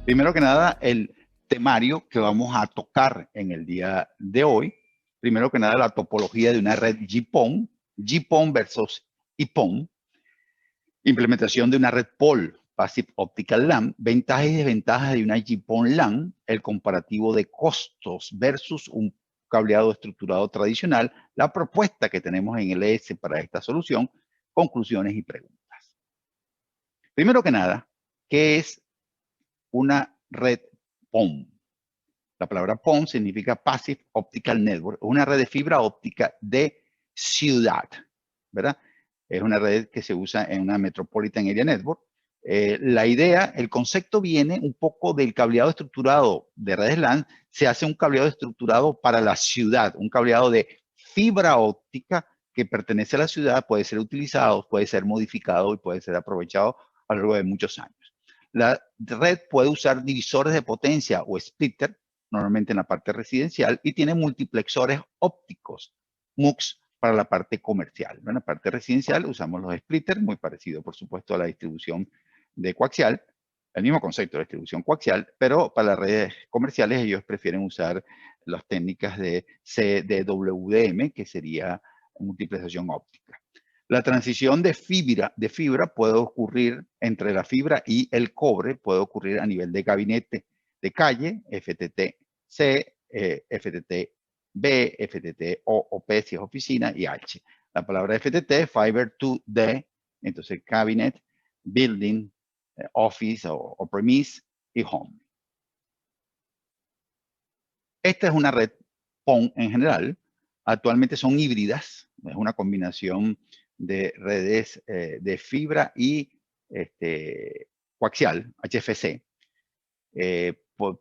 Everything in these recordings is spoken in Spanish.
Primero que nada, el temario que vamos a tocar en el día de hoy. Primero que nada, la topología de una red GPON, GPON versus EPON, implementación de una red POL, Passive Optical LAN, ventajas y desventajas de una GPON LAN, el comparativo de costos versus un cableado estructurado tradicional, la propuesta que tenemos en el ES para esta solución, conclusiones y preguntas. Primero que nada, ¿qué es una red PON? La palabra PON significa Passive Optical Network, una red de fibra óptica de ciudad, ¿verdad? Es una red que se usa en una Metropolitan Area Network. La idea, el concepto viene un poco del cableado estructurado de redes LAN. Se hace un cableado estructurado para la ciudad, un cableado de fibra óptica que pertenece a la ciudad, puede ser utilizado, puede ser modificado y puede ser aprovechado a lo largo de muchos años. La red puede usar divisores de potencia o splitter, normalmente en la parte residencial, y tiene multiplexores ópticos, MUX, para la parte comercial. En la parte residencial usamos los splitters, muy parecido, por supuesto, a la distribución de coaxial, el mismo concepto de distribución coaxial, pero para las redes comerciales ellos prefieren usar las técnicas de CDWDM, que sería multiplexación óptica. La transición de fibra puede ocurrir entre la fibra y el cobre, puede ocurrir a nivel de gabinete de calle, FTTC, FTTB, FTTO o P si es oficina, y H. La palabra FTT, Fiber to the, entonces cabinet, building, office o premise y home. Esta es una red PON en general. Actualmente son híbridas, es una combinación de redes de fibra y coaxial, HFC.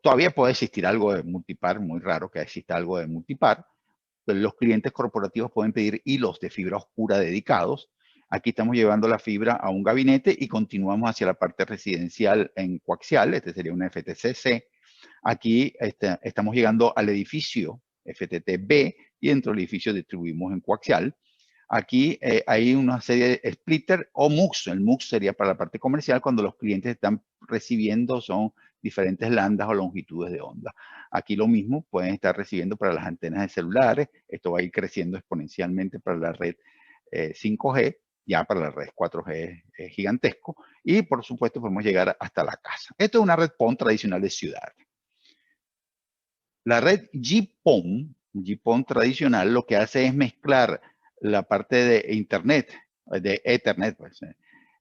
Todavía puede existir algo de multipar, muy raro que exista algo de multipar. Pero los clientes corporativos pueden pedir hilos de fibra oscura dedicados. Aquí estamos llevando la fibra a un gabinete y continuamos hacia la parte residencial en coaxial. Este sería una FTCC. Aquí estamos llegando al edificio FTTB y dentro del edificio distribuimos en coaxial. Aquí hay una serie de splitter o MUX. El MUX sería para la parte comercial cuando los clientes están recibiendo son diferentes landas o longitudes de onda. Aquí lo mismo pueden estar recibiendo para las antenas de celulares. Esto va a ir creciendo exponencialmente para la red 5G. Ya para la red 4G es gigantesco. Y por supuesto podemos llegar hasta la casa. Esto es una red PON tradicional de ciudad. La red GPON tradicional, lo que hace es mezclar la parte de Internet, de Ethernet, pues,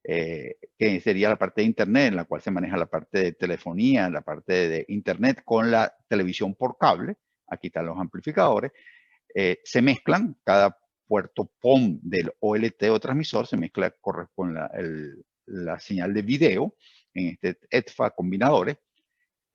que sería la parte de Internet, en la cual se maneja la parte de telefonía, la parte de Internet con la televisión por cable. Aquí están los amplificadores. Se mezclan, cada puerto PON del OLT o transmisor se mezcla con la señal de video en este ETFA combinadores.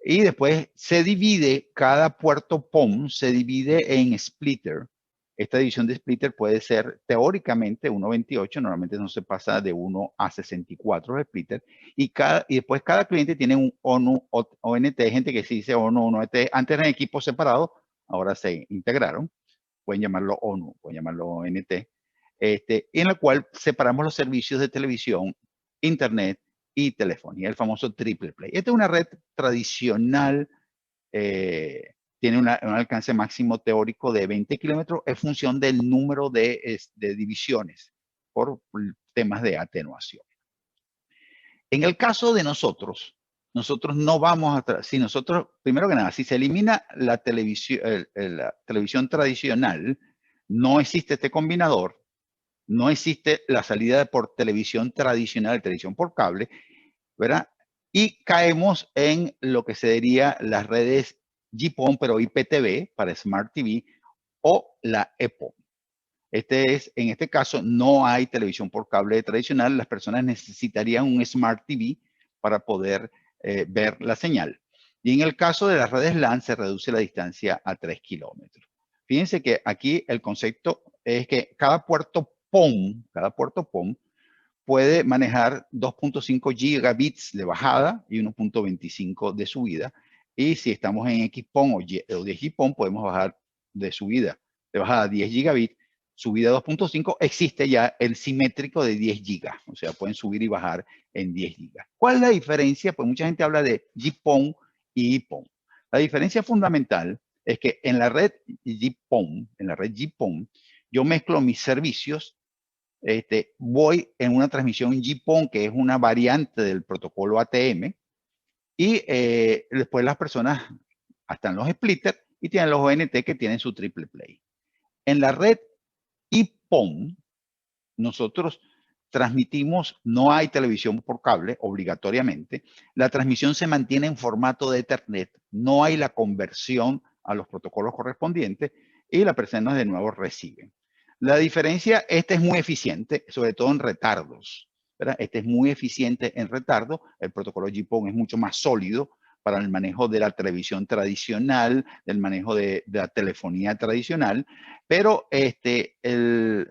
Y después se divide, cada puerto PON se divide en splitter. Esta división de splitter puede ser teóricamente 1.28, normalmente no se pasa de 1 a 64 splitter. Y después cada cliente tiene un ONU, ONT, gente que sí dice ONU, ONT. Antes eran equipos separados, ahora se integraron. Pueden llamarlo ONU, pueden llamarlo ONT. En la cual separamos los servicios de televisión, internet y telefonía, el famoso triple play. Esta es una red tradicional, tiene un alcance máximo teórico de 20 kilómetros en función del número de divisiones por temas de atenuación. En el caso de nosotros no vamos a, si nosotros, primero que nada, si se elimina la televisión tradicional, no existe este combinador, no existe la salida por televisión tradicional, televisión por cable, ¿verdad? Y caemos en lo que sería las redes GPON, pero IPTV para Smart TV o la EPON. En este caso, no hay televisión por cable tradicional. Las personas necesitarían un Smart TV para poder ver la señal. Y en el caso de las redes LAN, se reduce la distancia a 3 kilómetros. Fíjense que aquí el concepto es que cada puerto PON puede manejar 2.5 gigabits de bajada y 1.25 de subida. Y si estamos en XPON o de GPON, podemos bajar de bajada 10 gigabits subida a 2.5, existe ya el simétrico de 10 gigas. O sea, pueden subir y bajar en 10 gigas. ¿Cuál es la diferencia? Pues mucha gente habla de GPON y EPON. La diferencia fundamental es que en la red GPON, yo mezclo mis servicios, voy en una transmisión GPON, que es una variante del protocolo ATM, y después las personas están los splitters y tienen los ONT que tienen su triple play. En la red EPON, nosotros transmitimos, no hay televisión por cable obligatoriamente, la transmisión se mantiene en formato de Ethernet, no hay la conversión a los protocolos correspondientes y las personas de nuevo reciben. La diferencia, este es muy eficiente, sobre todo en retardos, ¿verdad? Este es muy eficiente en retardo, el protocolo GPON es mucho más sólido para el manejo de la televisión tradicional, del manejo de la telefonía tradicional, pero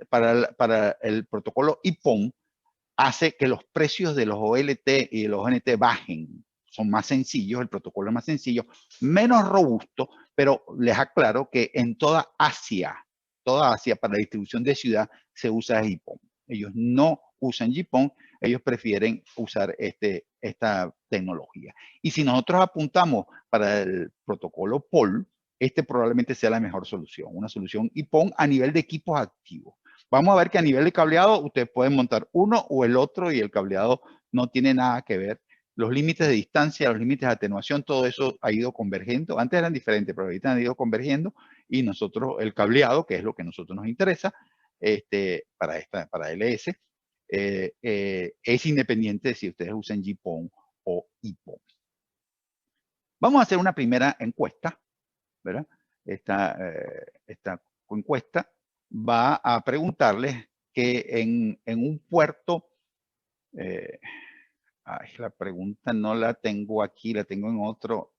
para el protocolo EPON hace que los precios de los OLT y de los ONT bajen. Son más sencillos, el protocolo es más sencillo, menos robusto, pero les aclaro que en toda Asia, para la distribución de ciudad, se usa EPON. Ellos no usan GPON, ellos prefieren usar esta tecnología. Y si nosotros apuntamos para el protocolo POL, este probablemente sea la mejor solución, una solución EPON a nivel de equipos activos. Vamos a ver que a nivel de cableado ustedes pueden montar uno o el otro y el cableado no tiene nada que ver. Los límites de distancia, los límites de atenuación, todo eso ha ido convergiendo. Antes eran diferentes, pero ahorita han ido convergiendo y nosotros, el cableado, que es lo que a nosotros nos interesa, para LS, es independiente de si ustedes usan GPON o EPON. Vamos a hacer una primera encuesta, ¿verdad? Esta encuesta va a preguntarles que en un puerto, la pregunta no la tengo aquí, la tengo en otro.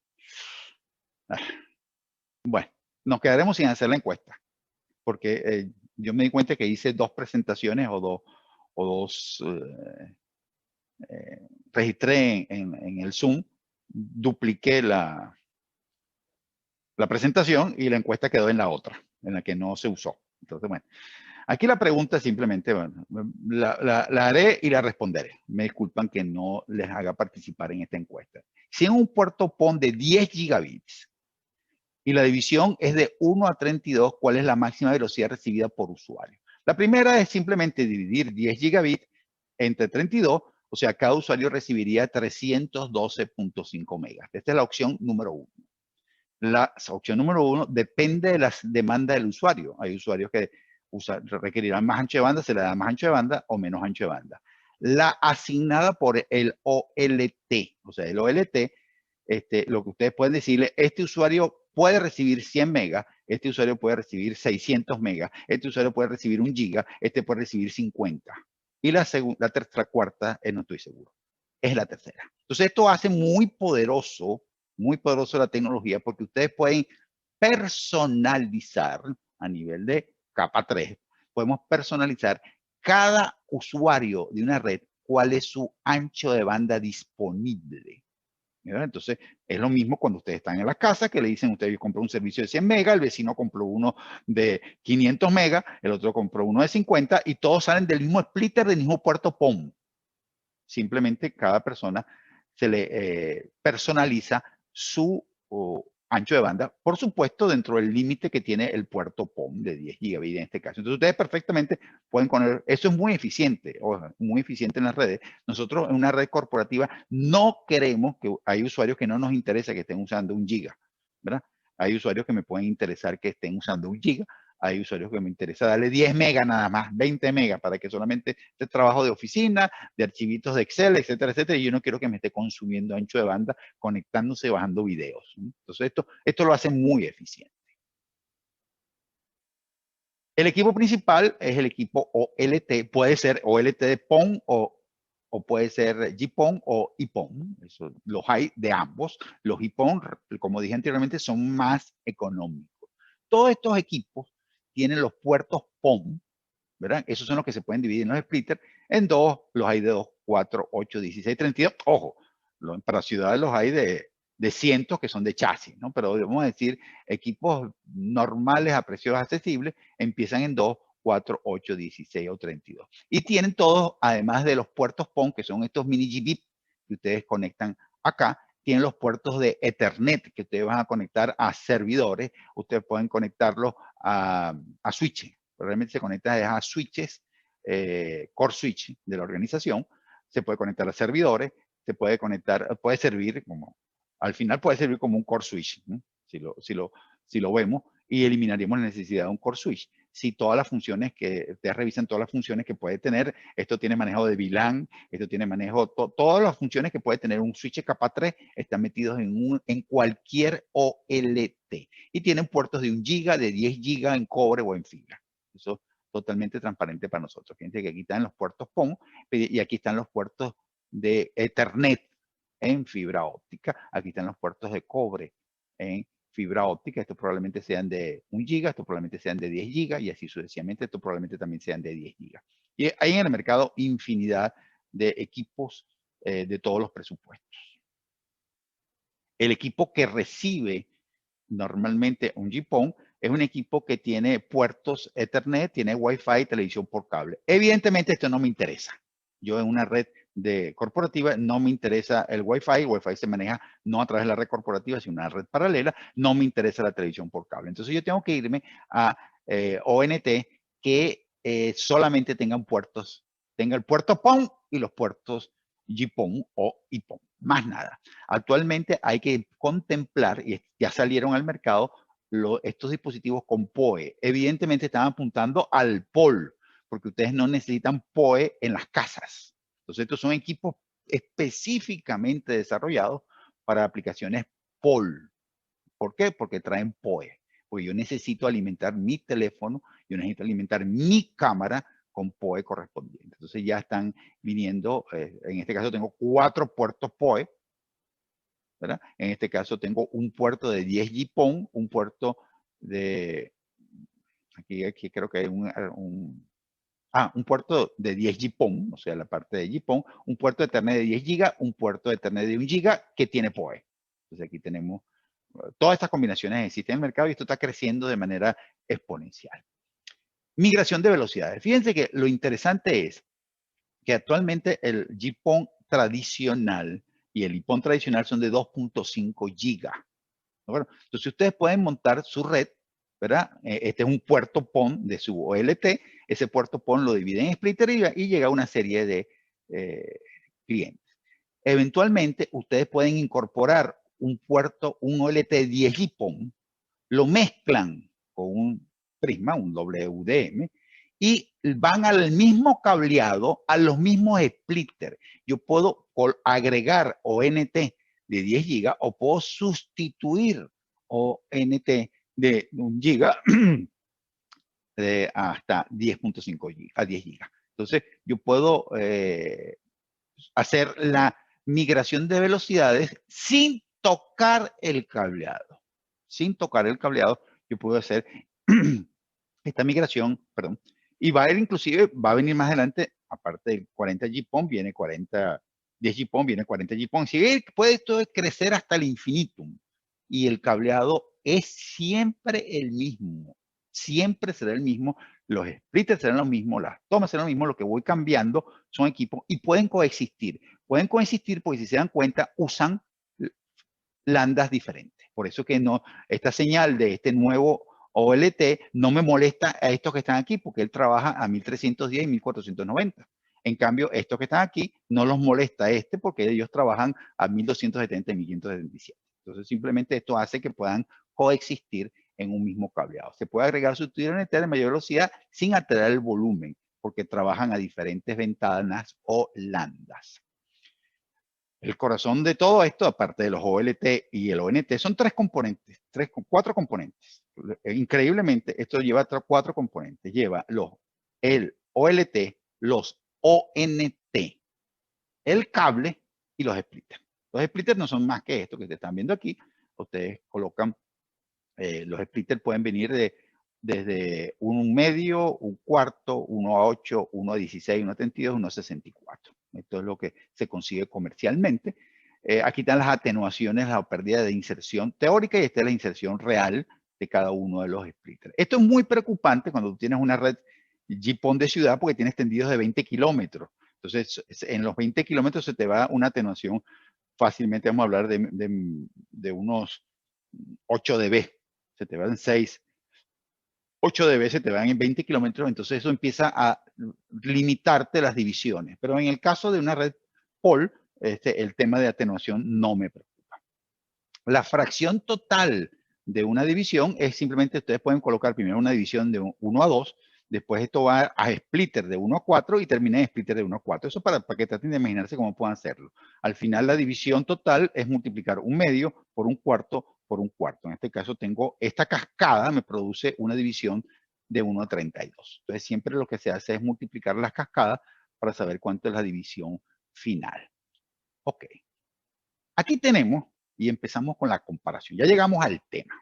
Bueno, nos quedaremos sin hacer la encuesta, porque yo me di cuenta que hice dos presentaciones o dos registré en el Zoom, dupliqué la presentación y la encuesta quedó en la otra, en la que no se usó. Entonces, bueno, aquí la pregunta simplemente, bueno, la haré y la responderé. Me disculpan que no les haga participar en esta encuesta. Si en un puerto PON de 10 gigabits y la división es de 1 a 32, ¿cuál es la máxima velocidad recibida por usuario? La primera es simplemente dividir 10 gigabits entre 32, o sea, cada usuario recibiría 312.5 megas. Esta es la opción número 1. La opción número 1 depende de la demanda del usuario. Hay usuarios que requerirán más ancho de banda, se le da más ancho de banda o menos ancho de banda. La asignada por el OLT, o sea, el OLT, lo que ustedes pueden decirle, este usuario puede recibir 100 megas, este usuario puede recibir 600 megas, este usuario puede recibir 1 giga, este puede recibir 50. Y la tercera, cuarta, no estoy seguro. Es la tercera. Entonces esto hace muy poderoso la tecnología, porque ustedes pueden personalizar a nivel de capa 3, podemos personalizar cada usuario de una red, cuál es su ancho de banda disponible. ¿Verdad? Entonces, es lo mismo cuando ustedes están en la casa, que le dicen, usted compró un servicio de 100 megas, el vecino compró uno de 500 megas, el otro compró uno de 50, y todos salen del mismo splitter, del mismo puerto PON. Simplemente cada persona se le personaliza su ancho de banda, por supuesto, dentro del límite que tiene el puerto PON de 10 gigabits en este caso. Entonces, ustedes perfectamente pueden poner, eso es muy eficiente, muy eficiente en las redes. Nosotros en una red corporativa no queremos que hay usuarios que no nos interesa que estén usando 1 giga, ¿verdad? Hay usuarios que me pueden interesar que estén usando 1 giga. Hay usuarios que me interesa darle 10 megas nada más, 20 megas, para que solamente esté trabajo de oficina, de archivitos de Excel, etcétera, etcétera. Y yo no quiero que me esté consumiendo ancho de banda, conectándose, bajando videos. Entonces, esto lo hace muy eficiente. El equipo principal es el equipo OLT. Puede ser OLT de PON o puede ser GPON o EPON. Eso, los hay de ambos. Los EPON, como dije anteriormente, son más económicos. Todos estos equipos tienen los puertos PON, ¿verdad? Esos son los que se pueden dividir en los splitters en dos. Los hay de 2, 4, 8, 16, 32. Ojo, para ciudades los hay de cientos que son de chasis, ¿no? Pero vamos a decir, equipos normales a precios accesibles empiezan en 2, 4, 8, 16 o 32. Y tienen todos, además de los puertos PON, que son estos mini GBIP que ustedes conectan acá, tienen los puertos de Ethernet que ustedes van a conectar a servidores. Ustedes pueden conectarlos a switches. Realmente se conecta a switches, core switch de la organización. Se puede conectar a servidores, se puede conectar, puede servir como, al final puede servir como un core switch, ¿no? Si lo vemos, y eliminaríamos la necesidad de un core switch. Si todas las funciones que, ustedes revisan todas las funciones que puede tener, esto tiene manejo de VLAN, esto tiene manejo, todas las funciones que puede tener un switch capa 3 están metidos en cualquier OLT. Y tienen puertos de 1 GB, de 10 GB en cobre o en fibra. Eso es totalmente transparente para nosotros. Fíjense que aquí están los puertos PON y aquí están los puertos de Ethernet en fibra óptica. Aquí están los puertos de cobre en fibra óptica. Estos probablemente sean de 1 GB, estos probablemente sean de 10 GB y así sucesivamente. Estos probablemente también sean de 10 GB. Y hay en el mercado infinidad de equipos de todos los presupuestos. El equipo que recibe normalmente un GPON es un equipo que tiene puertos Ethernet, tiene Wi-Fi, televisión por cable. Evidentemente esto no me interesa. Yo en una red corporativa no me interesa el Wi-Fi. Wi-Fi se maneja no a través de la red corporativa, sino una red paralela. No me interesa la televisión por cable. Entonces yo tengo que irme a ONT que solamente tengan puertos, tenga el puerto PON y los puertos GPON o IPON, más nada. Actualmente hay que contemplar, y ya salieron al mercado, estos dispositivos con PoE. Evidentemente están apuntando al POL, porque ustedes no necesitan PoE en las casas. Entonces estos son equipos específicamente desarrollados para aplicaciones POL. ¿Por qué? Porque traen PoE. Porque yo necesito alimentar mi teléfono, yo necesito alimentar mi cámara con PoE correspondiente. Entonces ya están viniendo, en este caso tengo 4 puertos PoE, ¿verdad? En este caso tengo un puerto de 10 GPON, un puerto de, aquí creo que hay un puerto de 10 GPON, o sea, la parte de GPON, un puerto de Ethernet de 10 GB, un puerto de Ethernet de 1 GB que tiene PoE. Entonces aquí tenemos, todas estas combinaciones existen en el mercado y esto está creciendo de manera exponencial. Migración de velocidades. Fíjense que lo interesante es que actualmente el GPON tradicional y el IPON tradicional son de 2.5 GB. Bueno, entonces ustedes pueden montar su red, ¿verdad? Este es un puerto PON de su OLT. Ese puerto PON lo divide en splitter y llega a una serie de clientes. Eventualmente, ustedes pueden incorporar un puerto, un OLT 10 GPON, lo mezclan con un prisma, un WDM, y van al mismo cableado, a los mismos splitters. Yo puedo agregar ONT de 10 GB o puedo sustituir ONT de 1 GB de hasta 10.5 GB, a 10 GB. Entonces, yo puedo hacer la migración de velocidades sin tocar el cableado. Sin tocar el cableado, yo puedo hacer esta migración, perdón, y va a ir inclusive, va a venir más adelante, aparte del 40 GPON, viene 40, 10 GPON, viene 40 GPON. Si puede esto crecer hasta el infinitum, y el cableado es siempre el mismo, siempre será el mismo, los splitters serán los mismos, las tomas serán lo mismo, lo que voy cambiando son equipos y pueden coexistir porque si se dan cuenta usan landas diferentes. Por eso que no, esta señal de este nuevo OLT no me molesta a estos que están aquí porque él trabaja a 1310 y 1490. En cambio, estos que están aquí no los molesta porque ellos trabajan a 1270 y 1577. Entonces, simplemente esto hace que puedan coexistir en un mismo cableado. Se puede agregar sustituir NT de mayor velocidad sin alterar el volumen porque trabajan a diferentes ventanas o landas. El corazón de todo esto, aparte de los OLT y el ONT, son 3 componentes, 4 componentes. Increíblemente, esto lleva 4 componentes. Lleva el OLT, los ONT, el cable y los splitters. Los splitters no son más que esto que ustedes están viendo aquí. Ustedes colocan, los splitters pueden venir desde 1,5, 1/4, 1/8, 1/16, 1/32, 1/64. Esto es lo que se consigue comercialmente. Aquí están las atenuaciones, la pérdida de inserción teórica y esta es la inserción real de cada uno de los splitters. Esto es muy preocupante cuando tú tienes una red GPON de ciudad porque tienes tendidos de 20 kilómetros. Entonces, en los 20 kilómetros se te va una atenuación fácilmente, vamos a hablar de unos 8 dB. Se te van 8 dB, se te van en 20 kilómetros, entonces eso empieza a limitarte las divisiones. Pero en el caso de una red POL, el tema de atenuación no me preocupa. La fracción total de una división es simplemente, ustedes pueden colocar primero una división de 1 a 2, después esto va a splitter de 1 a 4 y termina en splitter de 1 a 4. Eso para que traten de imaginarse cómo puedan hacerlo. Al final la división total es multiplicar un medio por un cuarto por un cuarto. En este caso tengo esta cascada, me produce una división de 1 a 32. Entonces siempre lo que se hace es multiplicar las cascadas para saber cuánto es la división final. Ok. Aquí tenemos, y empezamos con la comparación. Ya llegamos al tema.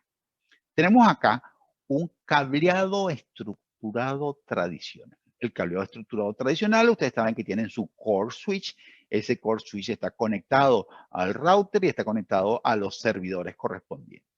Tenemos acá un cableado estructurado tradicional. El cableado estructurado tradicional, ustedes saben que tienen su core switch. Ese core switch está conectado al router y está conectado a los servidores correspondientes.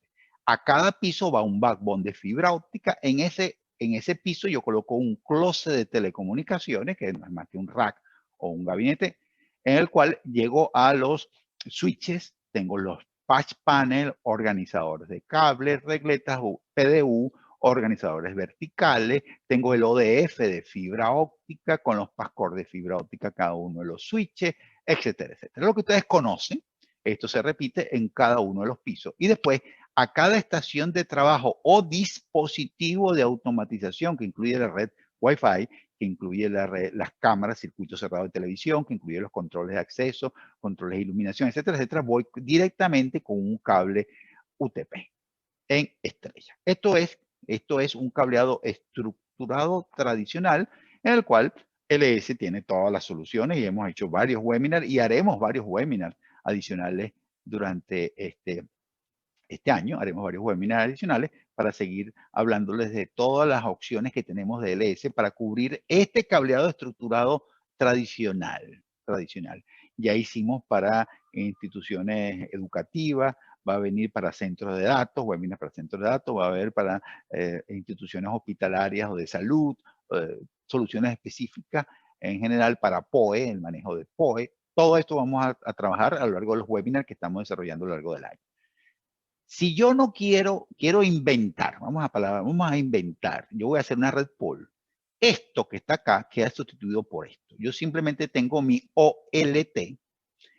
A cada piso va un backbone de fibra óptica. En ese piso yo coloco un closet de telecomunicaciones, que no es más que un rack o un gabinete, en el cual llego a los switches, tengo los patch panel, organizadores de cables, regletas, PDU, organizadores verticales, tengo el ODF de fibra óptica con los passcord de fibra óptica cada uno de los switches, etcétera, etcétera. Lo que ustedes conocen, esto se repite en cada uno de los pisos. Y después, a cada estación de trabajo o dispositivo de automatización que incluye la red Wi-Fi, que incluye las cámaras, circuitos cerrados de televisión, que incluye los controles de acceso, controles de iluminación, etcétera, etcétera, voy directamente con un cable UTP en estrella. Esto es un cableado estructurado tradicional en el cual LS tiene todas las soluciones y hemos hecho varios webinars y haremos varios webinars adicionales durante este año. Haremos varios webinars adicionales para seguir hablándoles de todas las opciones que tenemos de LS para cubrir este cableado estructurado tradicional. Ya hicimos para instituciones educativas, va a venir para centros de datos, webinars para centros de datos, va a haber para instituciones hospitalarias o de salud, soluciones específicas en general para POE, el manejo de POE. Todo esto vamos a trabajar a lo largo de los webinars que estamos desarrollando a lo largo del año. Si yo no quiero inventar, vamos a inventar, yo voy a hacer una red pool. Esto que está acá queda sustituido por esto. Yo simplemente tengo mi OLT.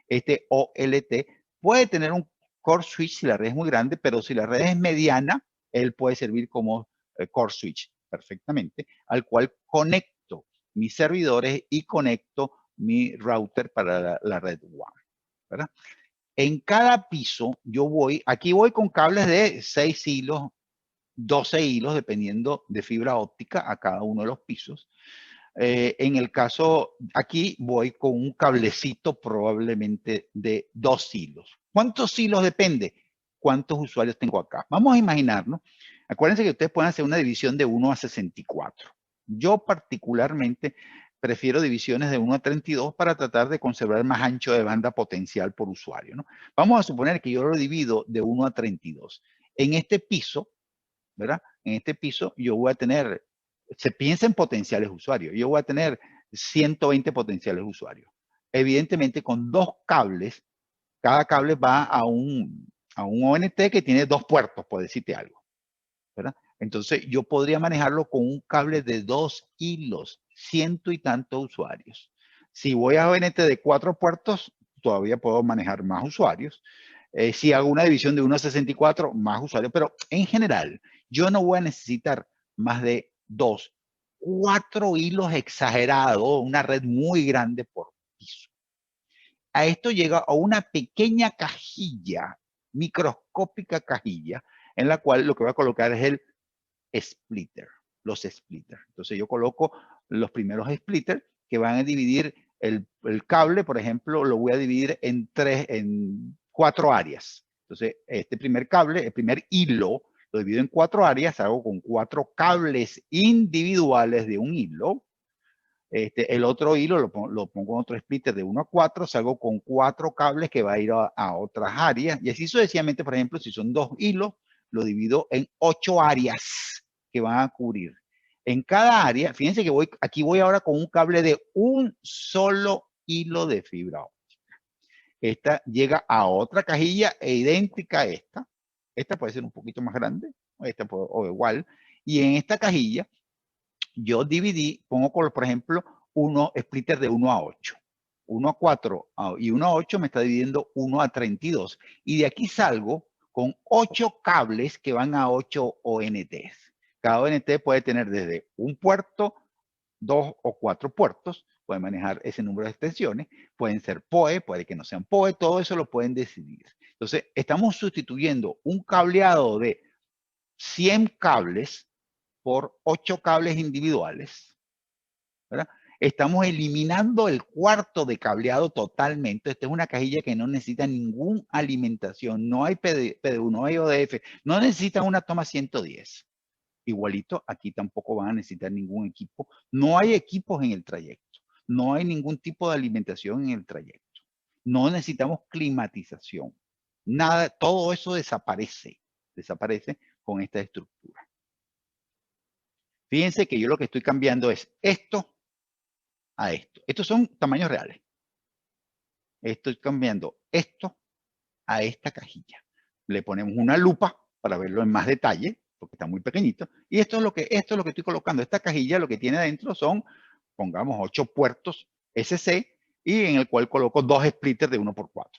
Este OLT puede tener un core switch si la red es muy grande, pero si la red es mediana, él puede servir como core switch perfectamente, al cual conecto mis servidores y conecto mi router para la red WAN, ¿verdad? En cada piso aquí voy con cables de 6 hilos, 12 hilos, dependiendo de fibra óptica a cada uno de los pisos. En el caso, aquí voy con un cablecito probablemente de 2 hilos. ¿Cuántos hilos depende? ¿Cuántos usuarios tengo acá? Vamos a imaginarnos. Acuérdense que ustedes pueden hacer una división de 1 a 64. Yo particularmente prefiero divisiones de 1 a 32 para tratar de conservar más ancho de banda potencial por usuario, ¿no? Vamos a suponer que yo lo divido de 1 a 32. En este piso, ¿verdad? En este piso yo voy a tener, se piensa en potenciales usuarios, yo voy a tener 120 potenciales usuarios. Evidentemente con 2 cables, cada cable va a un ONT que tiene 2 puertos, por decirte algo, ¿verdad? Entonces yo podría manejarlo con un cable de 2 hilos, 100 y tantos usuarios. Si voy a ONT de 4 puertos, todavía puedo manejar más usuarios. Si hago una división de 1 a 64, más usuarios. Pero en general, yo no voy a necesitar más de 2, 4 hilos exagerados, una red muy grande por piso. A esto llega a una pequeña cajilla, microscópica cajilla, en la cual lo que voy a colocar es el splitter, los splitters. Entonces yo coloco los primeros splitters que van a dividir el cable, por ejemplo, lo voy a dividir en 4 áreas. Entonces, este primer cable, el primer hilo, lo divido en 4 áreas, hago con 4 cables individuales de un hilo. El otro hilo lo pongo en otro splitter de 1 a 4, salgo con 4 cables que va a ir a otras áreas. Y así sucesivamente, por ejemplo, si son 2 hilos, lo divido en 8 áreas que van a cubrir En cada área, fíjense que aquí voy ahora con un cable de un solo hilo de fibra óptica. Esta llega a otra cajilla idéntica a esta. Esta puede ser un poquito más grande, o igual. Y en esta cajilla yo dividí, pongo por ejemplo, uno splitter de 1 a 8. 1 a 4 y 1 a 8 me está dividiendo 1 a 32. Y de aquí salgo con 8 cables que van a 8 ONTs. Cada ONT puede tener desde un puerto, 2 o 4 puertos, pueden manejar ese número de extensiones, pueden ser PoE, puede que no sean PoE, todo eso lo pueden decidir. Entonces, estamos sustituyendo un cableado de 100 cables por 8 cables individuales, ¿verdad? Estamos eliminando el cuarto de cableado totalmente. Esta es una cajilla que no necesita ninguna alimentación, no hay PDU, no hay ODF, no necesita una toma 110. Igualito, aquí tampoco van a necesitar ningún equipo. No hay equipos en el trayecto. No hay ningún tipo de alimentación en el trayecto. No necesitamos climatización. Nada, todo eso desaparece. Desaparece con esta estructura. Fíjense que yo lo que estoy cambiando es esto a esto. Estos son tamaños reales. Estoy cambiando esto a esta cajilla. Le ponemos una lupa para verlo en más detalle, porque está muy pequeñito. Y esto es lo que estoy colocando. Esta cajilla lo que tiene adentro son, pongamos, 8 puertos SC, y en el cual coloco 2 splitters de 1x4.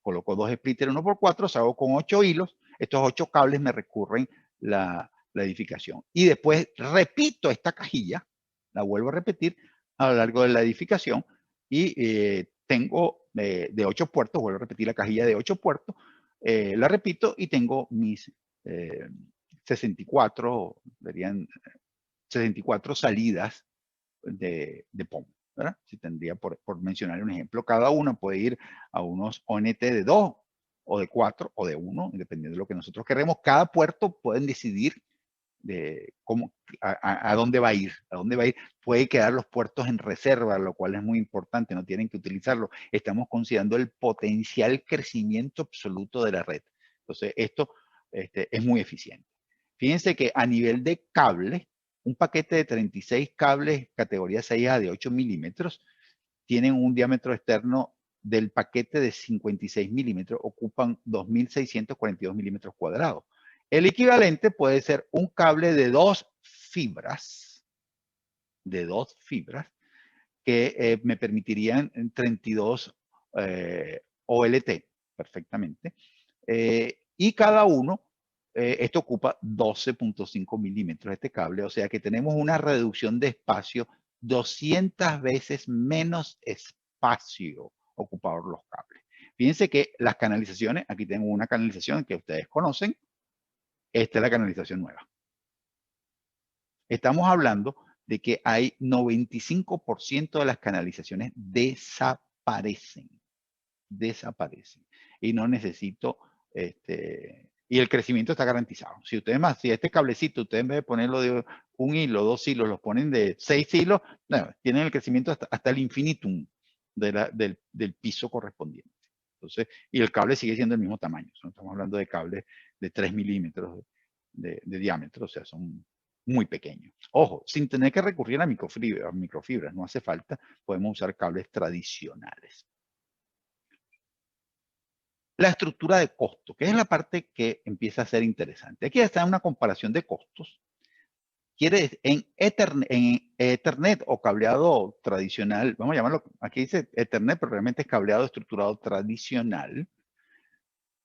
Coloco 2 splitters de 1x4, salgo con 8 hilos. Estos 8 cables me recurren la edificación. Y después repito esta cajilla, la vuelvo a repetir a lo largo de la edificación, y tengo de 8 puertos, vuelvo a repetir la cajilla de 8 puertos, la repito y tengo mis 64, verían 64 salidas de POM, ¿verdad? Si tendría, por mencionar un ejemplo, cada una puede ir a unos ONT de 2 o de 4 o de 1, dependiendo de lo que nosotros queremos. Cada puerto pueden decidir de cómo, a dónde va a ir, Puede quedar los puertos en reserva, lo cual es muy importante, no tienen que utilizarlo. Estamos considerando el potencial crecimiento absoluto de la red. Entonces, esto es muy eficiente. Fíjense que a nivel de cable, un paquete de 36 cables categoría 6A de 8 milímetros tienen un diámetro externo del paquete de 56 milímetros, ocupan 2.642 milímetros cuadrados. El equivalente puede ser un cable de 2 fibras, que me permitirían 32 OLT perfectamente. Y cada uno, esto ocupa 12.5 milímetros este cable, o sea que tenemos una reducción de espacio 200 veces menos espacio ocupado por los cables. Fíjense que las canalizaciones, aquí tengo una canalización que ustedes conocen, esta es la canalización nueva. Estamos hablando de que hay 95% de las canalizaciones desaparecen. Y no necesito, y el crecimiento está garantizado. Si ustedes si este cablecito, ustedes en vez de ponerlo de un hilo, 2 hilos, los ponen de 6 hilos, no, tienen el crecimiento hasta el infinitum del piso correspondiente. Entonces, y el cable sigue siendo el mismo tamaño. Estamos hablando de cables de 3 milímetros de diámetro, o sea, son muy pequeños. Ojo, sin tener que recurrir a microfibras, no hace falta, podemos usar cables tradicionales. La estructura de costo, que es la parte que empieza a ser interesante. Aquí está una comparación de costos. En Ethernet o cableado tradicional, vamos a llamarlo, aquí dice Ethernet, pero realmente es cableado estructurado tradicional.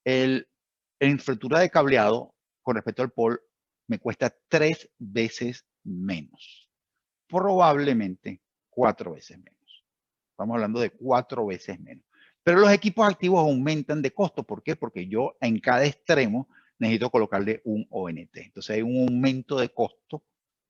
La infraestructura de cableado con respecto al POL me cuesta 3 veces menos. Probablemente 4 veces menos. Estamos hablando de 4 veces menos. Pero los equipos activos aumentan de costo. ¿Por qué? Porque yo en cada extremo necesito colocarle un ONT. Entonces hay un aumento de costo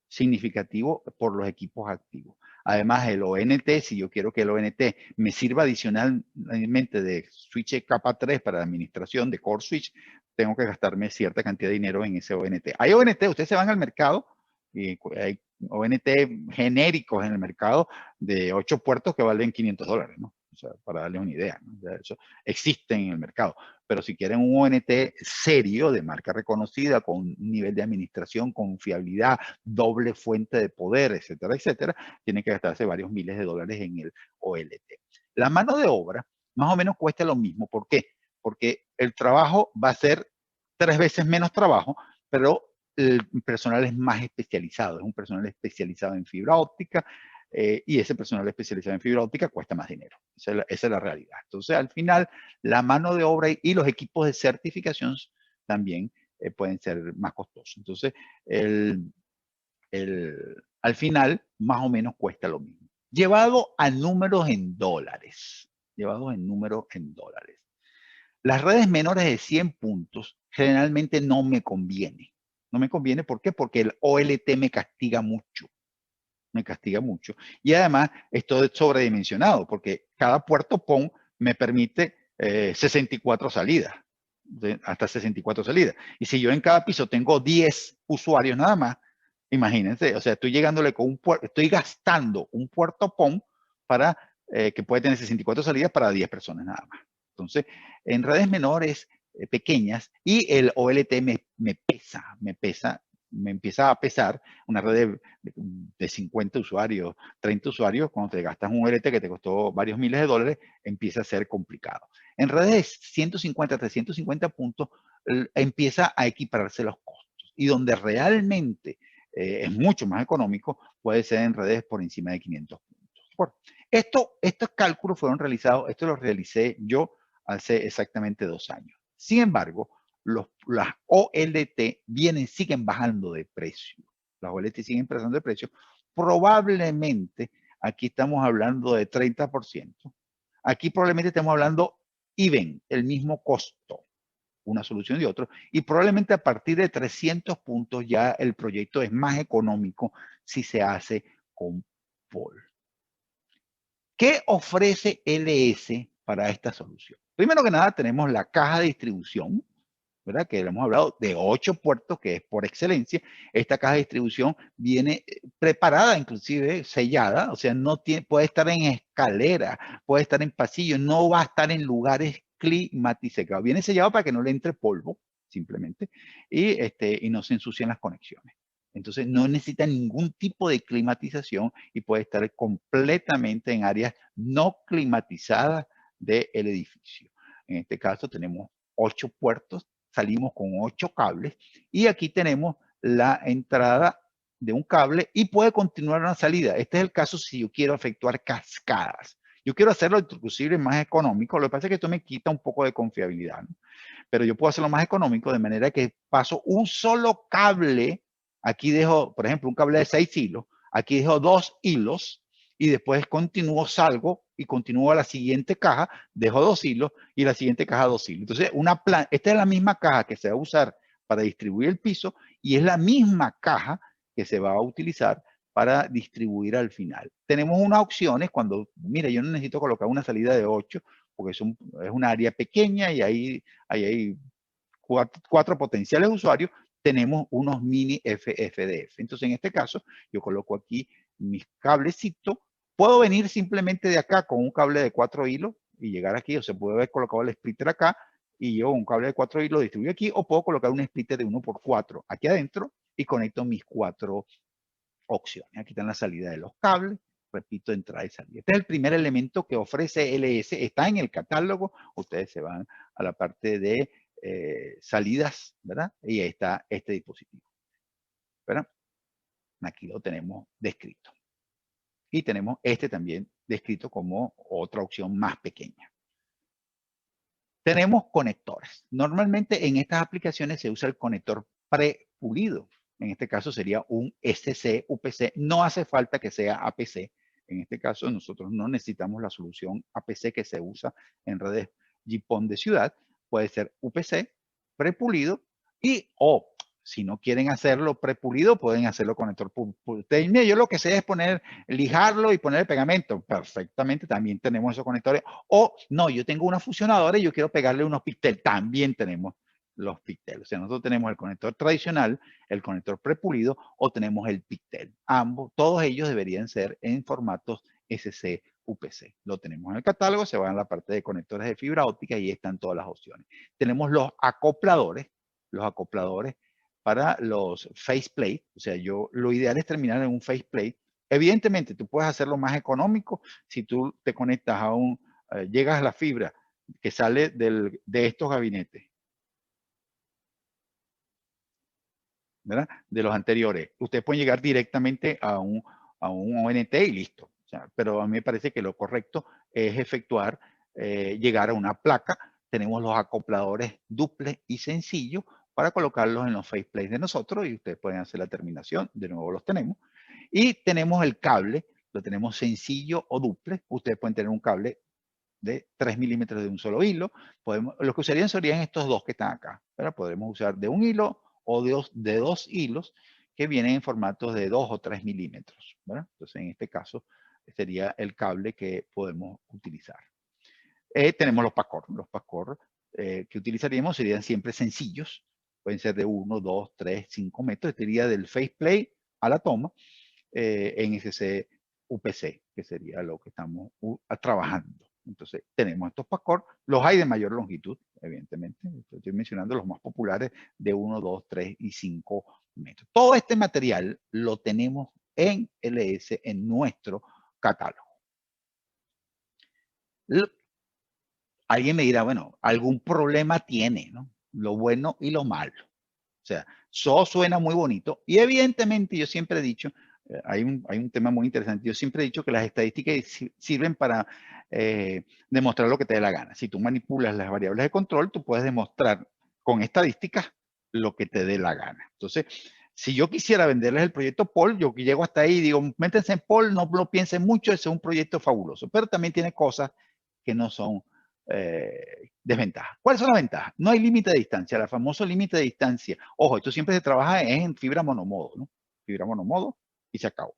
significativo por los equipos activos. Además, el ONT, si yo quiero que el ONT me sirva adicionalmente de switch capa 3 para la administración de core switch, tengo que gastarme cierta cantidad de dinero en ese ONT. Hay ONT, ustedes se van al mercado y hay ONT genéricos en el mercado de 8 puertos que valen $500, ¿no? sea, para darles una idea, ¿no? O sea, eso existe en el mercado. Pero si quieren un ONT serio, de marca reconocida, con un nivel de administración, confiabilidad, doble fuente de poder, etcétera, etcétera, tienen que gastarse varios miles de dólares en el OLT. La mano de obra más o menos cuesta lo mismo. ¿Por qué? Porque el trabajo va a ser 3 veces menos trabajo, pero el personal es más especializado, es un personal especializado en fibra óptica, y ese personal especializado en fibra óptica cuesta más dinero. Esa es la realidad. Entonces, al final, la mano de obra y los equipos de certificación también pueden ser más costosos. Entonces, al final, más o menos cuesta lo mismo. Llevado a números en dólares. Llevados en números en dólares. Las redes menores de 100 puntos generalmente no me conviene. No me conviene, ¿por qué? Porque el OLT me castiga mucho. Me castiga mucho. Y además, esto es sobredimensionado, porque cada puerto PON me permite 64 salidas. Hasta 64 salidas. Y si yo en cada piso tengo 10 usuarios nada más, imagínense, o sea, estoy llegándole con un puerto, estoy gastando un puerto PON para que puede tener 64 salidas para 10 personas nada más. Entonces, en redes menores, pequeñas, y el OLT me empieza a pesar. Una red de 50 usuarios, 30 usuarios, cuando te gastas un OLT que te costó varios miles de dólares, empieza a ser complicado. En redes de 150 a 350 puntos, empieza a equipararse los costos. Y donde realmente es mucho más económico, puede ser en redes por encima de 500 puntos. Bueno, estos cálculos fueron realizados, esto lo realicé yo hace exactamente 2 años. Sin embargo, las OLT siguen bajando de precio. Las OLT siguen bajando de precio. Probablemente, aquí estamos hablando de 30%. Aquí probablemente estamos hablando even, el mismo costo, una solución de otro. Y probablemente a partir de 300 puntos ya el proyecto es más económico si se hace con POL. ¿Qué ofrece LS para esta solución? Primero que nada, tenemos la caja de distribución, ¿verdad? Que hemos hablado de 8 puertos, que es por excelencia. Esta caja de distribución viene preparada, inclusive sellada, o sea, no tiene, puede estar en escalera, puede estar en pasillo, no va a estar en lugares climatizados. Viene sellado para que no le entre polvo, simplemente, y no se ensucien las conexiones. Entonces no necesita ningún tipo de climatización y puede estar completamente en áreas no climatizadas del edificio. En este caso tenemos 8 puertos, salimos con 8 cables y aquí tenemos la entrada de un cable y puede continuar una salida. Este es el caso si yo quiero efectuar cascadas. Yo quiero hacerlo inclusive más económico. Lo que pasa es que esto me quita un poco de confiabilidad, ¿no? Pero yo puedo hacerlo más económico de manera que paso un solo cable. Aquí dejo, por ejemplo, un cable de 6 hilos. Aquí dejo 2 hilos y después continúo, salgo y continúo a la siguiente caja, dejo 2 hilos y la siguiente caja 2 hilos. Entonces, esta es la misma caja que se va a usar para distribuir el piso y es la misma caja que se va a utilizar para distribuir al final. Tenemos unas opciones cuando, mira, yo no necesito colocar una salida de 8 porque es un área pequeña y ahí hay 4 potenciales usuarios, tenemos unos mini FFDF. Entonces, en este caso, yo coloco aquí mis cablecitos. Puedo venir simplemente de acá con un cable de 4 hilos y llegar aquí, o se puede haber colocado el splitter acá y yo un cable de 4 hilos distribuyo aquí, o puedo colocar un splitter de 1x4 aquí adentro y conecto mis 4 opciones. Aquí están la salida de los cables. Repito, entrada y salida. Este es el primer elemento que ofrece LS. Está en el catálogo. Ustedes se van a la parte de salidas, ¿verdad? Y ahí está este dispositivo, ¿verdad? Aquí lo tenemos descrito. Y tenemos este también descrito como otra opción más pequeña. Tenemos conectores. Normalmente en estas aplicaciones se usa el conector prepulido. En este caso sería un SC, UPC. No hace falta que sea APC. En este caso nosotros no necesitamos la solución APC que se usa en redes GPON de ciudad. Puede ser UPC, prepulido o si no quieren hacerlo prepulido, pueden hacerlo conector pulido. Yo lo que sé es lijarlo y poner el pegamento. Perfectamente, también tenemos esos conectores. O no, yo tengo una fusionadora y yo quiero pegarle unos píxeles. También tenemos los píxeles. O sea, nosotros tenemos el conector tradicional, el conector prepulido o tenemos el píxel. Ambos, todos ellos deberían ser en formatos SC UPC. Lo tenemos en el catálogo, se va a la parte de conectores de fibra óptica y ahí están todas las opciones. Tenemos los acopladores para los faceplate. O sea, lo ideal es terminar en un faceplate. Evidentemente, tú puedes hacerlo más económico si tú te conectas a llegas a la fibra que sale de estos gabinetes, ¿verdad? De los anteriores. Ustedes pueden llegar directamente a un ONT y listo. O sea, pero a mí me parece que lo correcto es efectuar, llegar a una placa. Tenemos los acopladores duples y sencillos para colocarlos en los faceplates de nosotros y ustedes pueden hacer la terminación. De nuevo los tenemos. Y tenemos el cable, lo tenemos sencillo o duple. Ustedes pueden tener un cable de 3 milímetros de un solo hilo. Lo que usarían serían estos dos que están acá. Pero podemos usar de un hilo o de dos hilos que vienen en formatos de 2 o 3 milímetros. ¿Verdad? Entonces, en este caso, sería el cable que podemos utilizar. Tenemos los PACOR. Los PACOR que utilizaríamos serían siempre sencillos. Pueden ser de 1, 2, 3, 5 metros. Sería del faceplate a la toma en NSC UPC, que sería lo que estamos trabajando. Entonces, tenemos estos PACOR. Los hay de mayor longitud, evidentemente. Estoy mencionando los más populares de 1, 2, 3 y 5 metros. Todo este material lo tenemos en LS, en nuestro catálogo. Alguien me dirá, bueno, algún problema tiene, ¿no? Lo bueno y lo malo. O sea, eso suena muy bonito y evidentemente yo siempre he dicho, hay un tema muy interesante, yo siempre he dicho que las estadísticas sirven para demostrar lo que te dé la gana. Si tú manipulas las variables de control, tú puedes demostrar con estadísticas lo que te dé la gana. Entonces, si yo quisiera venderles el proyecto POL, yo llego hasta ahí y digo, métanse en POL, no lo piensen mucho, ese es un proyecto fabuloso, pero también tiene cosas que no son desventajas. ¿Cuáles son las ventajas? No hay límite de distancia, el famoso límite de distancia. Ojo, esto siempre se trabaja en fibra monomodo, ¿no? Fibra monomodo y se acabó.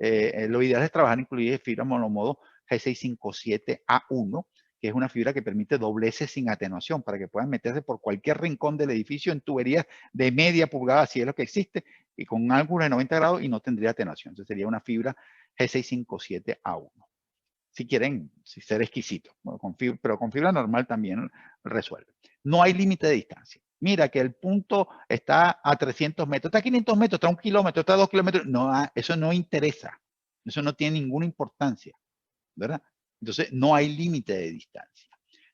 Lo ideal es trabajar inclusive fibra monomodo G657A1, que es una fibra que permite dobleces sin atenuación para que puedan meterse por cualquier rincón del edificio en tuberías de media pulgada, si es lo que existe, y con un ángulo de 90 grados y no tendría atenuación. Entonces sería una fibra G657A1. Si quieren ser exquisitos, pero con fibra normal también resuelve. No hay límite de distancia. Mira que el punto está a 300 metros, está a 500 metros, está a 1 kilómetro, está a 2 kilómetros. No, eso no interesa. Eso no tiene ninguna importancia, ¿verdad? Entonces, no hay límite de distancia.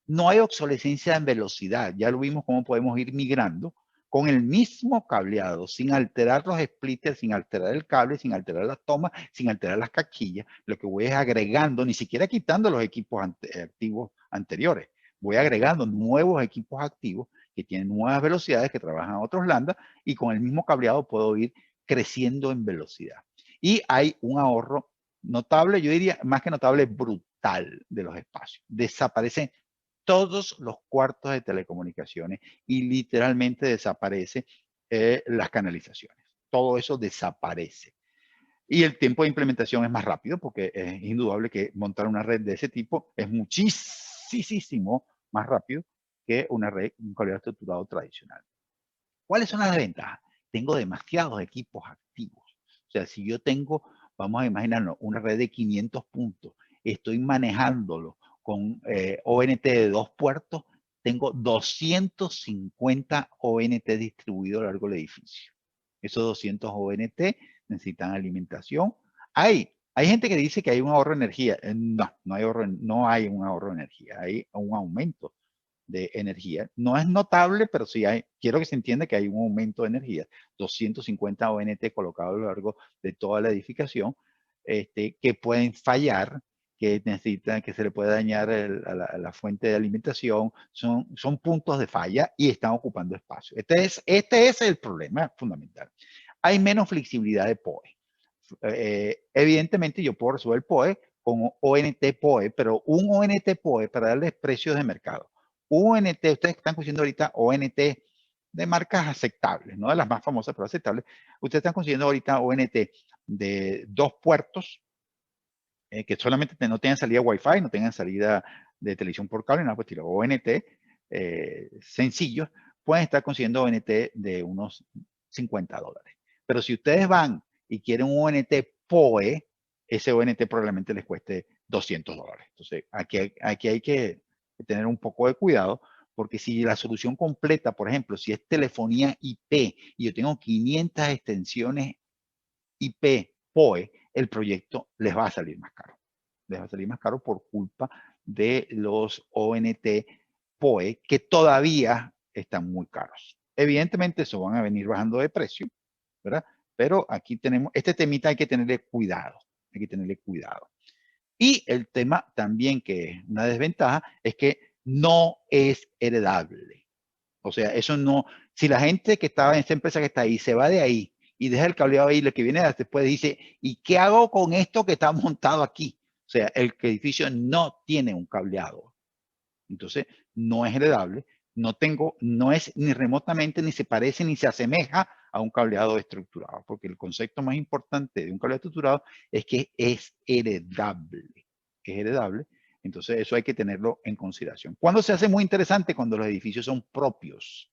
No hay obsolescencia en velocidad. Ya lo vimos cómo podemos ir migrando con el mismo cableado, sin alterar los splitters, sin alterar el cable, sin alterar las tomas, sin alterar las caquillas. Lo que voy es agregando, ni siquiera quitando los equipos activos anteriores. Voy agregando nuevos equipos activos que tienen nuevas velocidades, que trabajan a otros lambda, y con el mismo cableado puedo ir creciendo en velocidad. Y hay un ahorro notable, yo diría más que notable, brutal de los espacios. Desaparecen todos los cuartos de telecomunicaciones y literalmente desaparece las canalizaciones. Todo eso desaparece. Y el tiempo de implementación es más rápido porque es indudable que montar una red de ese tipo es muchísimo más rápido que una red con cableado estructurado tradicional. ¿Cuáles son las ventajas? Tengo demasiados equipos activos. O sea, si yo tengo, vamos a imaginarnos, una red de 500 puntos, estoy manejándolo con ONT de 2 puertos, tengo 250 ONT distribuidos a lo largo del edificio. Esos 200 ONT necesitan alimentación. Hay gente que dice que hay un ahorro de energía. No hay un ahorro de energía, hay un aumento de energía. No es notable, pero sí quiero que se entienda que hay un aumento de energía. 250 ONT colocados a lo largo de toda la edificación, que pueden fallar, que necesitan, que se le puede dañar a la fuente de alimentación. Son puntos de falla y están ocupando espacio. Este es el problema fundamental. Hay menos flexibilidad de POE. Evidentemente yo puedo resolver el POE con ONT POE, pero un ONT POE para darles precios de mercado. ONT, ustedes están consiguiendo ahorita ONT de marcas aceptables, no de las más famosas, pero aceptables. Ustedes están consiguiendo ahorita ONT de 2 puertos, que solamente no tengan salida Wi-Fi, no tengan salida de televisión por cable, nada, pues tiro ONT sencillos, pueden estar consiguiendo ONT de unos $50. Pero si ustedes van y quieren un ONT POE, ese ONT probablemente les cueste $200. Entonces, aquí hay que tener un poco de cuidado, porque si la solución completa, por ejemplo, si es telefonía IP y yo tengo 500 extensiones IP PoE, el proyecto les va a salir más caro. Les va a salir más caro por culpa de los ONT PoE, que todavía están muy caros. Evidentemente, eso van a venir bajando de precio, ¿verdad? Pero aquí tenemos, este temita hay que tenerle cuidado, hay que tenerle cuidado. Y el tema también, que es una desventaja, es que no es heredable. O sea, eso no, si la gente que estaba en esta empresa que está ahí se va de ahí y deja el cableado ahí, lo que viene después dice, ¿y qué hago con esto que está montado aquí? O sea, el edificio no tiene un cableado. Entonces, no es heredable, no es ni remotamente, ni se parece, ni se asemeja a un cableado estructurado, porque el concepto más importante de un cableado estructurado es que es heredable. Es heredable, entonces eso hay que tenerlo en consideración. ¿Cuándo se hace muy interesante? Cuando los edificios son propios.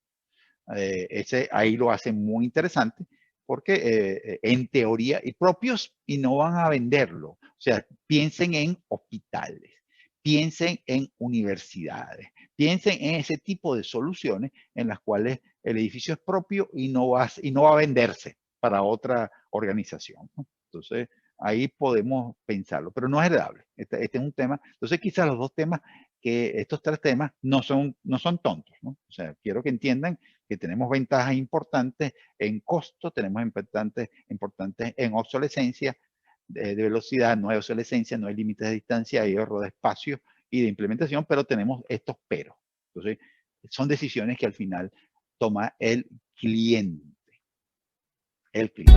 Ahí lo hace muy interesante, porque en teoría, y propios, y no van a venderlo. O sea, piensen en hospitales, piensen en universidades, piensen en ese tipo de soluciones en las cuales el edificio es propio y no va a venderse para otra organización, ¿no? Entonces, ahí podemos pensarlo, pero no es heredable. Este es un tema. Entonces, quizás los dos temas, estos tres temas no son tontos, ¿no? O sea, quiero que entiendan que tenemos ventajas importantes en costo, tenemos importantes en obsolescencia, de velocidad, no hay obsolescencia, no hay límites de distancia, hay ahorro de espacio y de implementación, pero tenemos estos peros. Entonces, son decisiones que al final toma el cliente. El cliente.